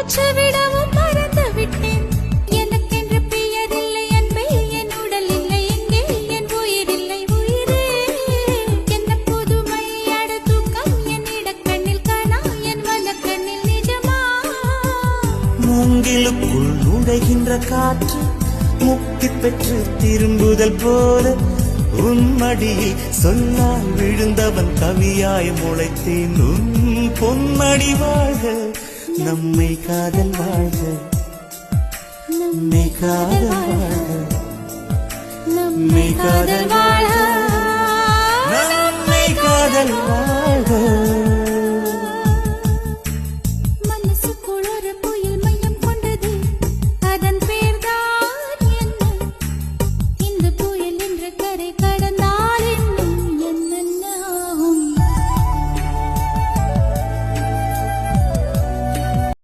மூச்சு விடவும் மறந்து விட்டேன். எனக்கென்று பெயரில்லை அன்பே, என் உடல் இல்லை எங்கே, என் உயிர் இல்லை உயிரே. என்ன புதுமை அட தூக்கம், என் இடக்கண்ணில் காணா, என் வலக்கண்ணில் நிஜமா. மூங்கிலுக்குள் நுழைகின்ற காற்று முக்தி பெற்று திரும்புதல் போல உன்மடியில் சொன்னால் விழுந்தவன் கவியாய் முளைத்தேன். உன் பொன்மடி வாழ்க, நம்மை காதல் வாழ்க, நம்மை காதல் வாழ்க, நம்மை காதல் வாழ்க, நம்மை காதல் வாழ்க. மனசுக்குள் ஒரு